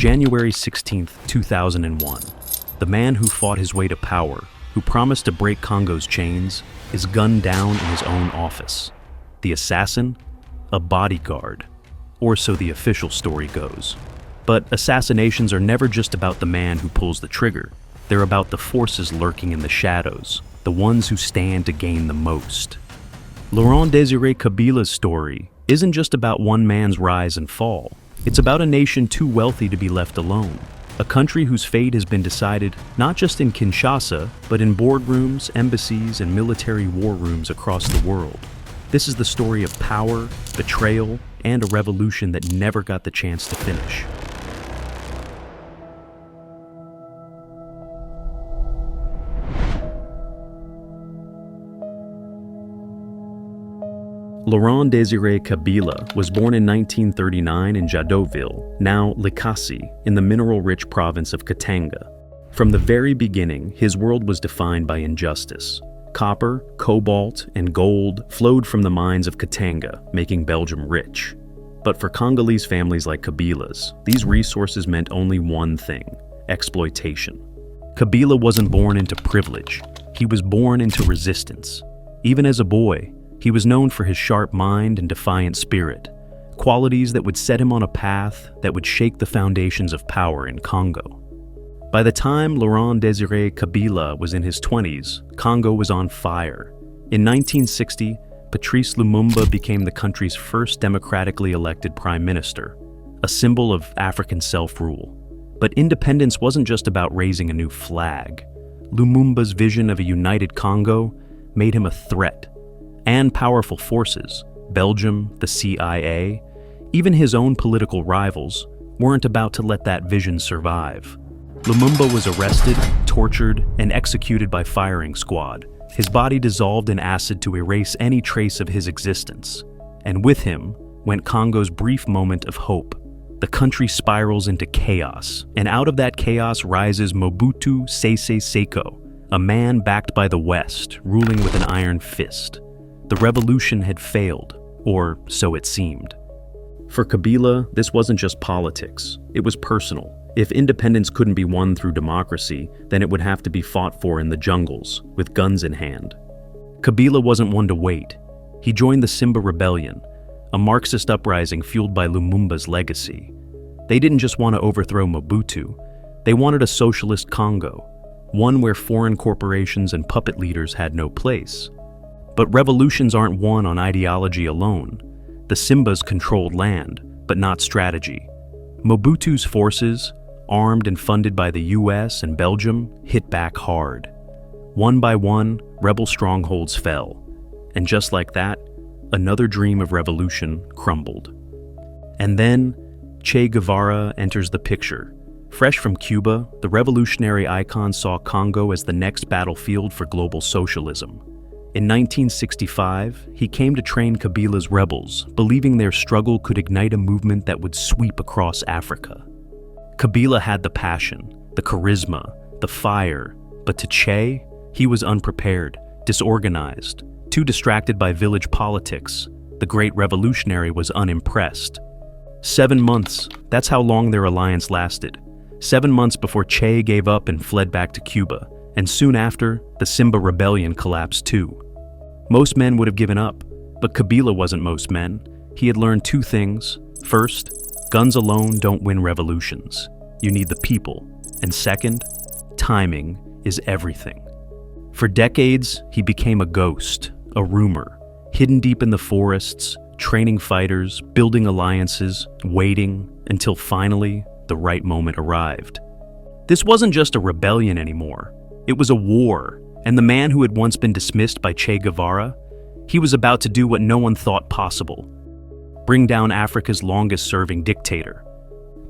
January 16, 2001. The man who fought his way to power, who promised to break Congo's chains, is gunned down in his own office. The assassin? A bodyguard. Or so the official story goes. But assassinations are never just about the man who pulls the trigger. They're about the forces lurking in the shadows, the ones who stand to gain the most. Laurent-Desiré Kabila's story isn't just about one man's rise and fall. It's about a nation too wealthy to be left alone. A country whose fate has been decided not just in Kinshasa, but in boardrooms, embassies, and military war rooms across the world. This is the story of power, betrayal, and a revolution that never got the chance to finish. Laurent-Desiré Kabila was born in 1939 in Jadotville, now Likasi, in the mineral-rich province of Katanga. From the very beginning, his world was defined by injustice. Copper, cobalt, and gold flowed from the mines of Katanga, making Belgium rich. But for Congolese families like Kabila's, these resources meant only one thing: exploitation. Kabila wasn't born into privilege. He was born into resistance. Even as a boy, he was known for his sharp mind and defiant spirit, qualities that would set him on a path that would shake the foundations of power in Congo. By the time Laurent-Desiré Kabila was in his 20s, Congo was on fire. In 1960, Patrice Lumumba became the country's first democratically elected prime minister, a symbol of African self-rule. But independence wasn't just about raising a new flag. Lumumba's vision of a united Congo made him a threat. And powerful forces, Belgium, the CIA, even his own political rivals, weren't about to let that vision survive. Lumumba was arrested, tortured, and executed by firing squad, his body dissolved in acid to erase any trace of his existence. And with him went Congo's brief moment of hope. The country spirals into chaos, and out of that chaos rises Mobutu Sese Seko, a man backed by the West, ruling with an iron fist. The revolution had failed, or so it seemed. For Kabila, this wasn't just politics, it was personal. If independence couldn't be won through democracy, then it would have to be fought for in the jungles, with guns in hand. Kabila wasn't one to wait. He joined the Simba Rebellion, a Marxist uprising fueled by Lumumba's legacy. They didn't just want to overthrow Mobutu, they wanted a socialist Congo, one where foreign corporations and puppet leaders had no place. But revolutions aren't won on ideology alone. The Simbas controlled land, but not strategy. Mobutu's forces, armed and funded by the US and Belgium, hit back hard. One by one, rebel strongholds fell. And just like that, another dream of revolution crumbled. And then, Che Guevara enters the picture. Fresh from Cuba, the revolutionary icon saw Congo as the next battlefield for global socialism. In 1965, he came to train Kabila's rebels, believing their struggle could ignite a movement that would sweep across Africa. Kabila had the passion, the charisma, the fire, but to Che, he was unprepared, disorganized, too distracted by village politics. The great revolutionary was unimpressed. 7 months, that's how long their alliance lasted. 7 months before Che gave up and fled back to Cuba. And soon after, the Simba Rebellion collapsed too. Most men would have given up, but Kabila wasn't most men. He had learned two things. First, guns alone don't win revolutions. You need the people. And second, timing is everything. For decades, he became a ghost, a rumor, hidden deep in the forests, training fighters, building alliances, waiting, until finally, the right moment arrived. This wasn't just a rebellion anymore. It was a war, and the man who had once been dismissed by Che Guevara, he was about to do what no one thought possible: bring down Africa's longest-serving dictator.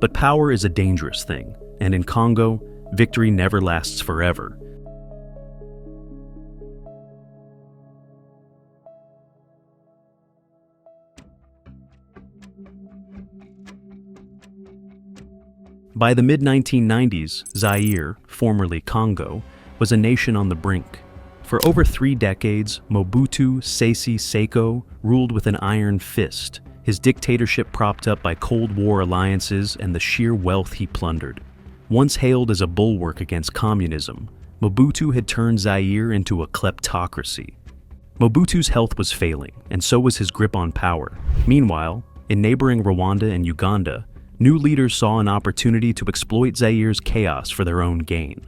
But power is a dangerous thing, and in Congo, victory never lasts forever. By the mid-1990s, Zaire, formerly Congo, was a nation on the brink. For over 3 decades, Mobutu Sese Seko ruled with an iron fist, his dictatorship propped up by Cold War alliances and the sheer wealth he plundered. Once hailed as a bulwark against communism, Mobutu had turned Zaire into a kleptocracy. Mobutu's health was failing, and so was his grip on power. Meanwhile, in neighboring Rwanda and Uganda, new leaders saw an opportunity to exploit Zaire's chaos for their own gain.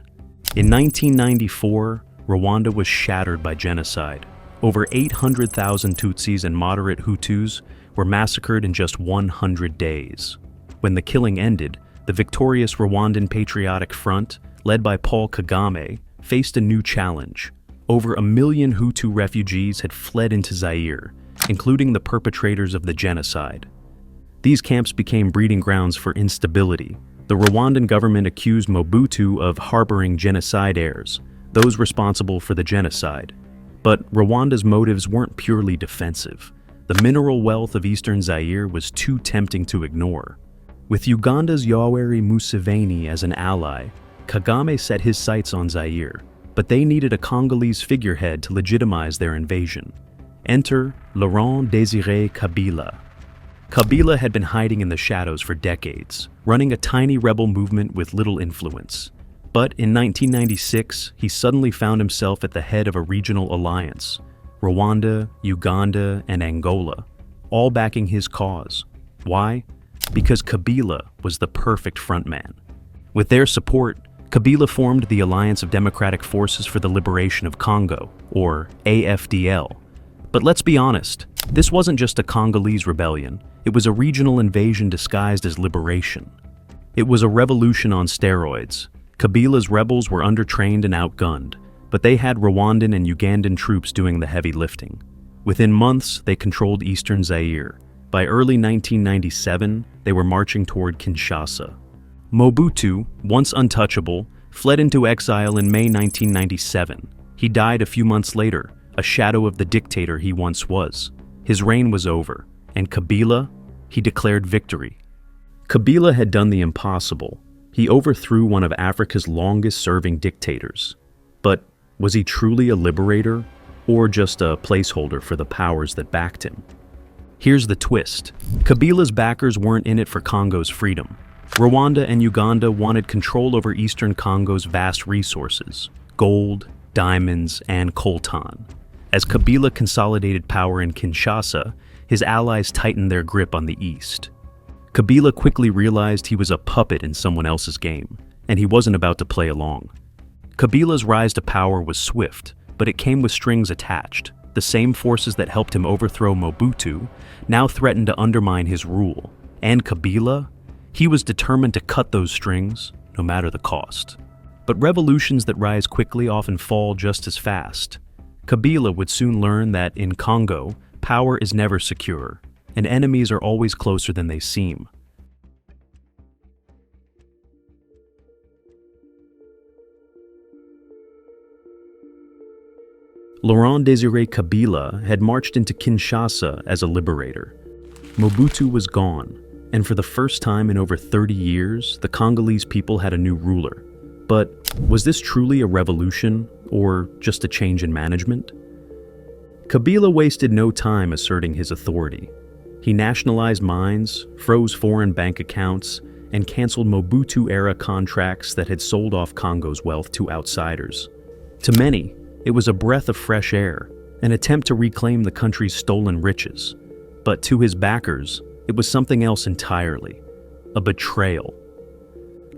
In 1994, Rwanda was shattered by genocide. Over 800,000 Tutsis and moderate Hutus were massacred in just 100 days. When the killing ended, the victorious Rwandan Patriotic Front, led by Paul Kagame, faced a new challenge. Over 1 million Hutu refugees had fled into Zaire, including the perpetrators of the genocide. These camps became breeding grounds for instability. The Rwandan government accused Mobutu of harboring genocide heirs, those responsible for the genocide. But Rwanda's motives weren't purely defensive. The mineral wealth of eastern Zaire was too tempting to ignore. With Uganda's Yoweri Museveni as an ally, Kagame set his sights on Zaire, but they needed a Congolese figurehead to legitimize their invasion. Enter Laurent-Desiré Kabila. Kabila had been hiding in the shadows for decades, running a tiny rebel movement with little influence. But in 1996, he suddenly found himself at the head of a regional alliance, Rwanda, Uganda, and Angola, all backing his cause. Why? Because Kabila was the perfect frontman. With their support, Kabila formed the Alliance of Democratic Forces for the Liberation of Congo, or AFDL. But let's be honest, this wasn't just a Congolese rebellion, it was a regional invasion disguised as liberation. It was a revolution on steroids. Kabila's rebels were undertrained and outgunned, but they had Rwandan and Ugandan troops doing the heavy lifting. Within months, they controlled eastern Zaire. By early 1997, they were marching toward Kinshasa. Mobutu, once untouchable, fled into exile in May 1997. He died a few months later, a shadow of the dictator he once was. His reign was over, and Kabila, he declared victory. Kabila had done the impossible. He overthrew one of Africa's longest-serving dictators. But was he truly a liberator, or just a placeholder for the powers that backed him? Here's the twist. Kabila's backers weren't in it for Congo's freedom. Rwanda and Uganda wanted control over eastern Congo's vast resources, gold, diamonds, and coltan. As Kabila consolidated power in Kinshasa, his allies tightened their grip on the east. Kabila quickly realized he was a puppet in someone else's game, and he wasn't about to play along. Kabila's rise to power was swift, but it came with strings attached. The same forces that helped him overthrow Mobutu now threatened to undermine his rule. And Kabila? He was determined to cut those strings, no matter the cost. But revolutions that rise quickly often fall just as fast. Kabila would soon learn that in Congo, power is never secure, and enemies are always closer than they seem. Laurent-Desiré Kabila had marched into Kinshasa as a liberator. Mobutu was gone, and for the first time in over 30 years, the Congolese people had a new ruler. But was this truly a revolution, or just a change in management? Kabila wasted no time asserting his authority. He nationalized mines, froze foreign bank accounts, and canceled Mobutu-era contracts that had sold off Congo's wealth to outsiders. To many, it was a breath of fresh air, an attempt to reclaim the country's stolen riches. But to his backers, it was something else entirely, a betrayal.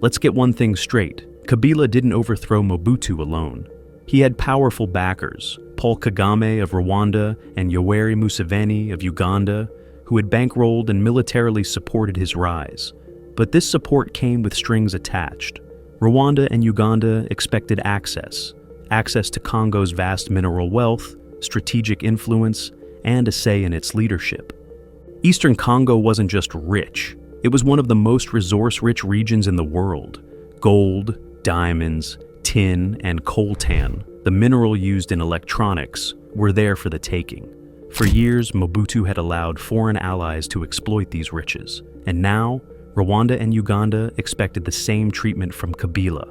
Let's get one thing straight. Kabila didn't overthrow Mobutu alone. He had powerful backers, Paul Kagame of Rwanda and Yoweri Museveni of Uganda, who had bankrolled and militarily supported his rise. But this support came with strings attached. Rwanda and Uganda expected access to Congo's vast mineral wealth, strategic influence, and a say in its leadership. Eastern Congo wasn't just rich, it was one of the most resource-rich regions in the world. Gold, diamonds, tin, and coltan, the mineral used in electronics, were there for the taking. For years, Mobutu had allowed foreign allies to exploit these riches, and now, Rwanda and Uganda expected the same treatment from Kabila.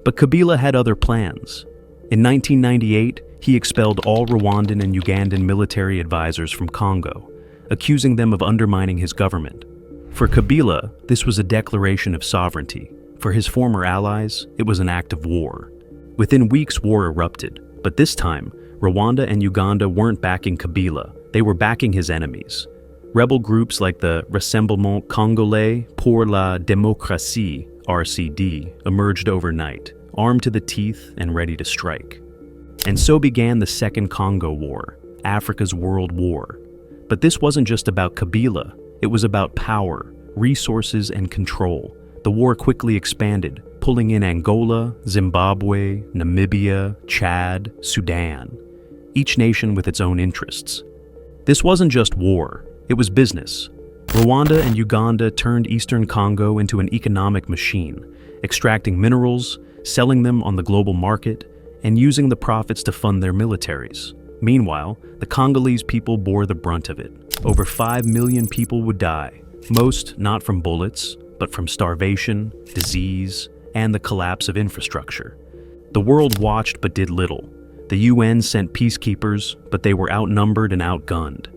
But Kabila had other plans. In 1998, he expelled all Rwandan and Ugandan military advisors from Congo, accusing them of undermining his government. For Kabila, this was a declaration of sovereignty. For his former allies, it was an act of war. Within weeks, war erupted, but this time, Rwanda and Uganda weren't backing Kabila, they were backing his enemies. Rebel groups like the Rassemblement Congolais pour la Démocratie, RCD, emerged overnight, armed to the teeth and ready to strike. And so began the Second Congo War, Africa's World War. But this wasn't just about Kabila, it was about power, resources, and control. The war quickly expanded, pulling in Angola, Zimbabwe, Namibia, Chad, Sudan, each nation with its own interests. This wasn't just war, it was business. Rwanda and Uganda turned Eastern Congo into an economic machine, extracting minerals, selling them on the global market, and using the profits to fund their militaries. Meanwhile, the Congolese people bore the brunt of it. Over 5 million people would die, most not from bullets, but from starvation, disease, and the collapse of infrastructure. The world watched but did little. The UN sent peacekeepers, but they were outnumbered and outgunned.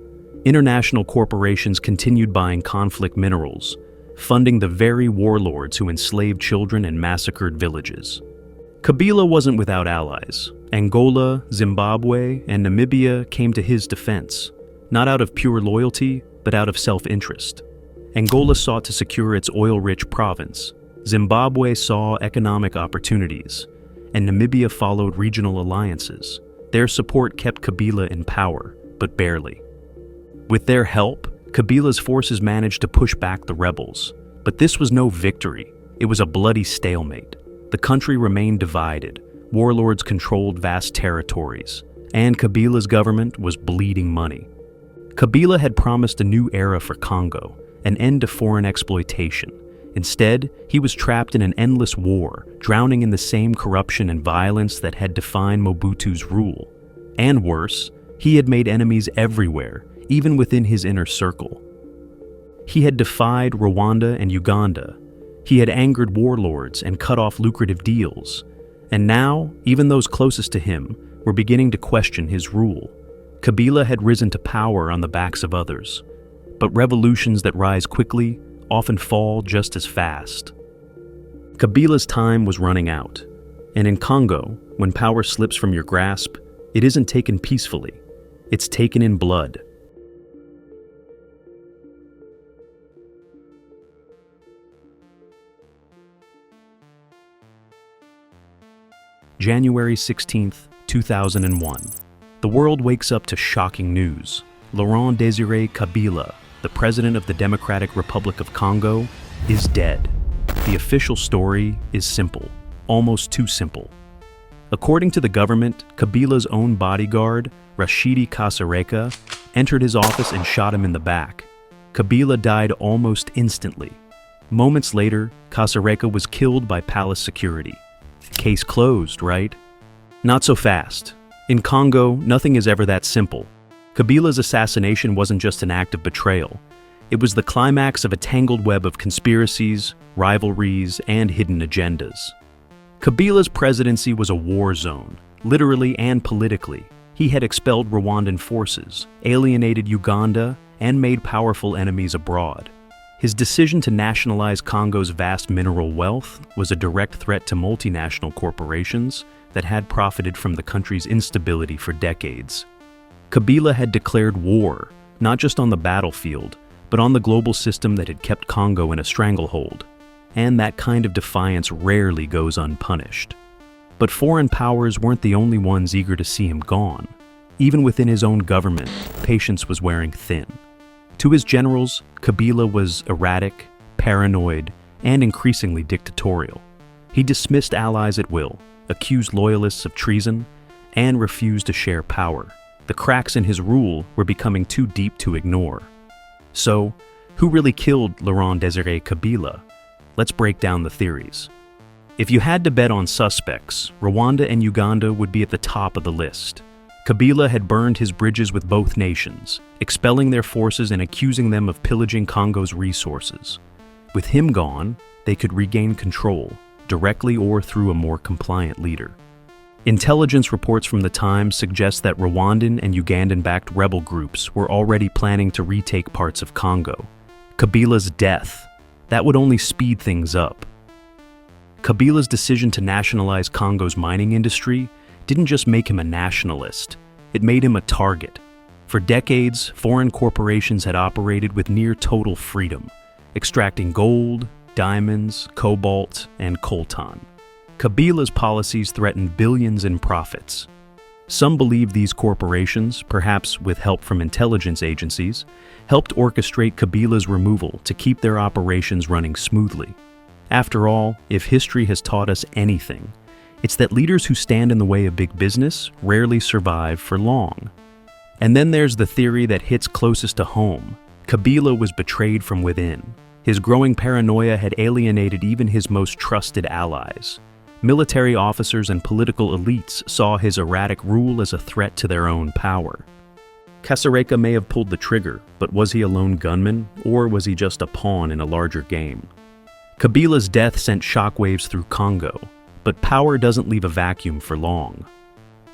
International corporations continued buying conflict minerals, funding the very warlords who enslaved children and massacred villages. Kabila wasn't without allies. Angola, Zimbabwe, and Namibia came to his defense, not out of pure loyalty, but out of self-interest. Angola sought to secure its oil-rich province. Zimbabwe saw economic opportunities, and Namibia followed regional alliances. Their support kept Kabila in power, but barely. With their help, Kabila's forces managed to push back the rebels. But this was no victory. It was a bloody stalemate. The country remained divided. Warlords controlled vast territories, and Kabila's government was bleeding money. Kabila had promised a new era for Congo, an end to foreign exploitation. Instead, he was trapped in an endless war, drowning in the same corruption and violence that had defined Mobutu's rule. And worse, he had made enemies everywhere, even within his inner circle. He had defied Rwanda and Uganda. He had angered warlords and cut off lucrative deals. And now, even those closest to him were beginning to question his rule. Kabila had risen to power on the backs of others. But revolutions that rise quickly often fall just as fast. Kabila's time was running out. And in Congo, when power slips from your grasp, it isn't taken peacefully. It's taken in blood. January 16th, 2001. The world wakes up to shocking news. Laurent-Desiré Kabila, the president of the Democratic Republic of Congo, is dead. The official story is simple, almost too simple. According to the government, Kabila's own bodyguard, Rashidi Kasareka, entered his office and shot him in the back. Kabila died almost instantly. Moments later, Kasareka was killed by palace security. Case closed, right? Not so fast. In Congo, nothing is ever that simple. Kabila's assassination wasn't just an act of betrayal. It was the climax of a tangled web of conspiracies, rivalries, and hidden agendas. Kabila's presidency was a war zone, literally and politically. He had expelled Rwandan forces, alienated Uganda, and made powerful enemies abroad. His decision to nationalize Congo's vast mineral wealth was a direct threat to multinational corporations that had profited from the country's instability for decades. Kabila had declared war, not just on the battlefield, but on the global system that had kept Congo in a stranglehold. And that kind of defiance rarely goes unpunished. But foreign powers weren't the only ones eager to see him gone. Even within his own government, patience was wearing thin. To his generals, Kabila was erratic, paranoid, and increasingly dictatorial. He dismissed allies at will, accused loyalists of treason, and refused to share power. The cracks in his rule were becoming too deep to ignore. So, who really killed Laurent-Desiré Kabila? Let's break down the theories. If you had to bet on suspects, Rwanda and Uganda would be at the top of the list. Kabila had burned his bridges with both nations, expelling their forces and accusing them of pillaging Congo's resources. With him gone, they could regain control, directly or through a more compliant leader. Intelligence reports from the time suggest that Rwandan and Ugandan-backed rebel groups were already planning to retake parts of Congo. Kabila's death, that would only speed things up. Kabila's decision to nationalize Congo's mining industry didn't just make him a nationalist, it made him a target. For decades, foreign corporations had operated with near total freedom, extracting gold, diamonds, cobalt, and coltan. Kabila's policies threatened billions in profits. Some believe these corporations, perhaps with help from intelligence agencies, helped orchestrate Kabila's removal to keep their operations running smoothly. After all, if history has taught us anything, it's that leaders who stand in the way of big business rarely survive for long. And then there's the theory that hits closest to home. Kabila was betrayed from within. His growing paranoia had alienated even his most trusted allies. Military officers and political elites saw his erratic rule as a threat to their own power. Kasereka may have pulled the trigger, but was he a lone gunman, or was he just a pawn in a larger game? Kabila's death sent shockwaves through Congo, but power doesn't leave a vacuum for long.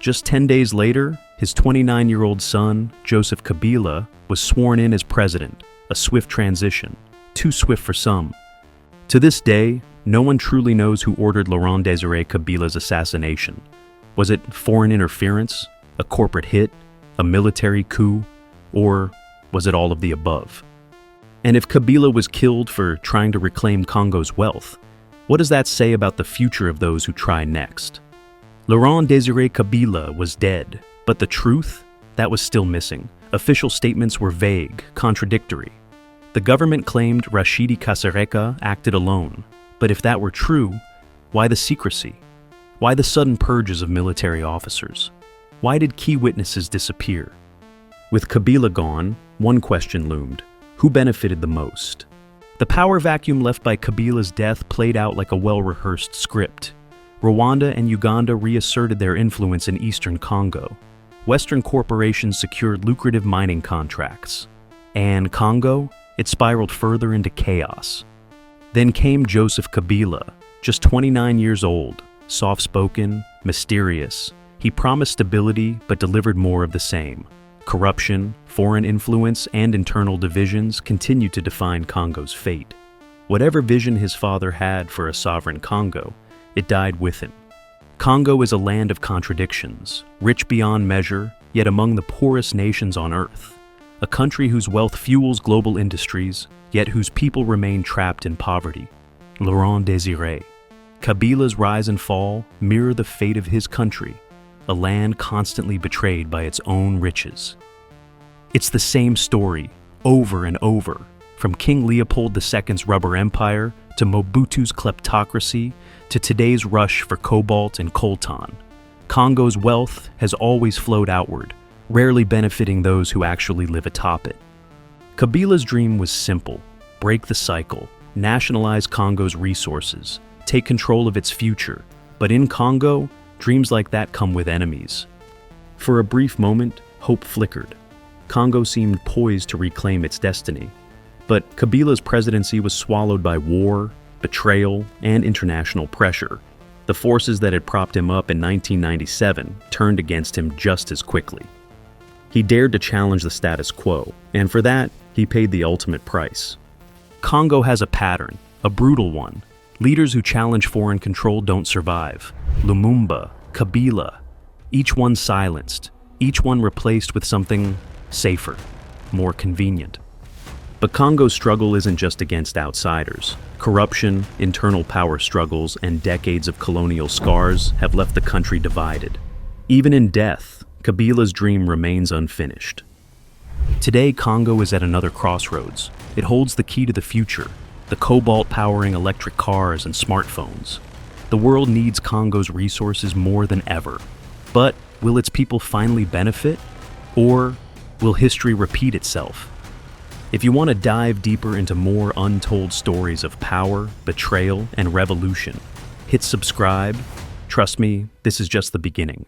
Just 10 days later, his 29-year-old son, Joseph Kabila, was sworn in as president, a swift transition, too swift for some. To this day, no one truly knows who ordered Laurent-Desiré Kabila's assassination. Was it foreign interference, a corporate hit, a military coup, or was it all of the above? And if Kabila was killed for trying to reclaim Congo's wealth, what does that say about the future of those who try next? Laurent-Desiré Kabila was dead, but the truth? That was still missing. Official statements were vague, contradictory. The government claimed Rachidi Kasereka acted alone, but if that were true, why the secrecy? Why the sudden purges of military officers? Why did key witnesses disappear? With Kabila gone, one question loomed: who benefited the most? The power vacuum left by Kabila's death played out like a well-rehearsed script. Rwanda and Uganda reasserted their influence in eastern Congo. Western corporations secured lucrative mining contracts. And Congo? It spiraled further into chaos. Then came Joseph Kabila, just 29 years old, soft-spoken, mysterious. He promised stability but delivered more of the same. Corruption, foreign influence, and internal divisions continued to define Congo's fate. Whatever vision his father had for a sovereign Congo, it died with him. Congo is a land of contradictions, rich beyond measure, yet among the poorest nations on earth. A country whose wealth fuels global industries, yet whose people remain trapped in poverty. Laurent-Desiré. Kabila's rise and fall mirror the fate of his country, a land constantly betrayed by its own riches. It's the same story, over and over, from King Leopold II's rubber empire to Mobutu's kleptocracy to today's rush for cobalt and coltan. Congo's wealth has always flowed outward, rarely benefiting those who actually live atop it. Kabila's dream was simple: break the cycle, nationalize Congo's resources, take control of its future. But in Congo, dreams like that come with enemies. For a brief moment, hope flickered. Congo seemed poised to reclaim its destiny. But Kabila's presidency was swallowed by war, betrayal, and international pressure. The forces that had propped him up in 1997 turned against him just as quickly. He dared to challenge the status quo, and for that, he paid the ultimate price. Congo has a pattern, a brutal one. Leaders who challenge foreign control don't survive. Lumumba, Kabila, each one silenced, each one replaced with something safer, more convenient. But Congo's struggle isn't just against outsiders. Corruption, internal power struggles, and decades of colonial scars have left the country divided. Even in death, Kabila's dream remains unfinished. Today, Congo is at another crossroads. It holds the key to the future, the cobalt powering electric cars and smartphones. The world needs Congo's resources more than ever. But will its people finally benefit? Or will history repeat itself? If you want to dive deeper into more untold stories of power, betrayal, and revolution, hit subscribe. Trust me, this is just the beginning.